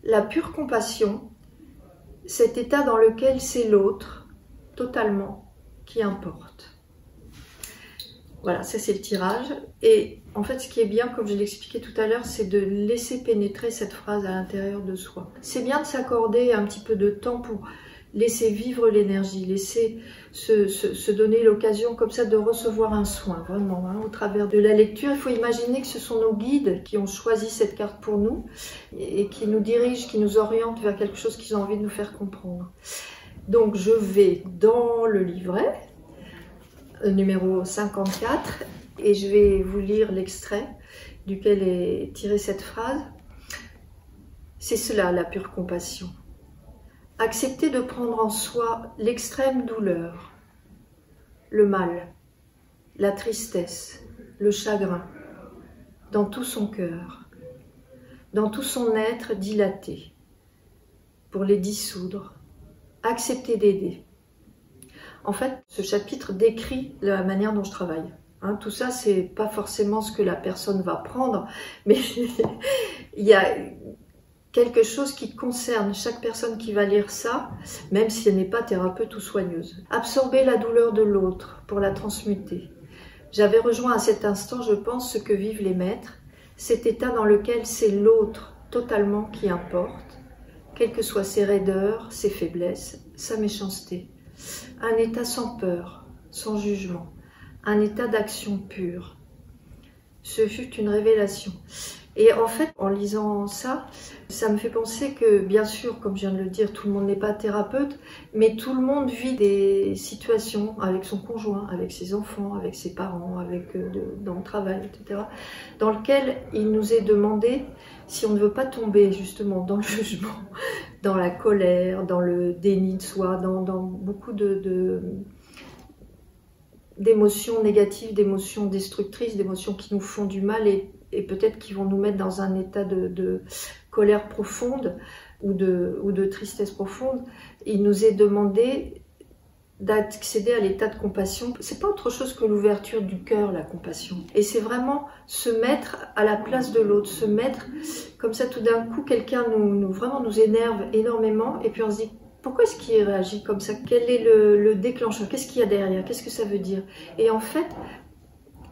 La pure compassion, cet état dans lequel c'est l'autre, totalement, qui importe. Voilà, ça c'est le tirage. Et en fait, ce qui est bien, comme je l'expliquais tout à l'heure, c'est de laisser pénétrer cette phrase à l'intérieur de soi. C'est bien de s'accorder un petit peu de temps pour laisser vivre l'énergie, laisser se donner l'occasion comme ça de recevoir un soin, vraiment, hein, au travers de la lecture. Il faut imaginer que ce sont nos guides qui ont choisi cette carte pour nous et qui nous dirigent, qui nous orientent vers quelque chose qu'ils ont envie de nous faire comprendre. Donc je vais dans le livret, numéro 54, et je vais vous lire l'extrait duquel est tirée cette phrase. C'est cela, la pure compassion. Accepter de prendre en soi l'extrême douleur, le mal, la tristesse, le chagrin, dans tout son cœur, dans tout son être dilaté, pour les dissoudre, accepter d'aider. En fait, ce chapitre décrit la manière dont je travaille. Hein, tout ça, c'est pas forcément ce que la personne va prendre, mais il y a quelque chose qui concerne chaque personne qui va lire ça, même si elle n'est pas thérapeute ou soigneuse. Absorber la douleur de l'autre pour la transmuter. J'avais rejoint à cet instant, je pense, ce que vivent les maîtres, cet état dans lequel c'est l'autre totalement qui importe, quelles que soient ses raideurs, ses faiblesses, sa méchanceté. Un état sans peur, sans jugement, un état d'action pure. Ce fut une révélation. Et en fait, en lisant ça, ça me fait penser que, bien sûr, comme je viens de le dire, tout le monde n'est pas thérapeute, mais tout le monde vit des situations avec son conjoint, avec ses enfants, avec ses parents, dans le travail, etc., dans lequel il nous est demandé, si on ne veut pas tomber justement dans le jugement, dans la colère, dans le déni de soi, dans beaucoup d'émotions négatives, d'émotions destructrices, d'émotions qui nous font du mal et peut-être qui vont nous mettre dans un état de colère profonde ou de tristesse profonde. Il nous est demandé d'accéder à l'état de compassion. C'est pas autre chose que l'ouverture du cœur, la compassion. Et c'est vraiment se mettre à la place de l'autre, se mettre comme ça tout d'un coup, quelqu'un vraiment nous énerve énormément et puis on se dit pourquoi est-ce qu'il réagit comme ça? Quel est le déclencheur? Qu'est-ce qu'il y a derrière? Qu'est-ce que ça veut dire? Et en fait,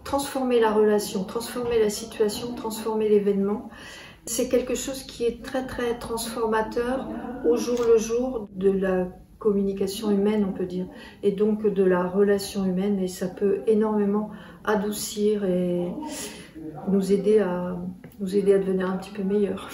transformer la relation, transformer la situation, transformer l'événement, c'est quelque chose qui est très très transformateur au jour le jour de la communication humaine, on peut dire, et donc de la relation humaine, et ça peut énormément adoucir et nous aider à devenir un petit peu meilleurs.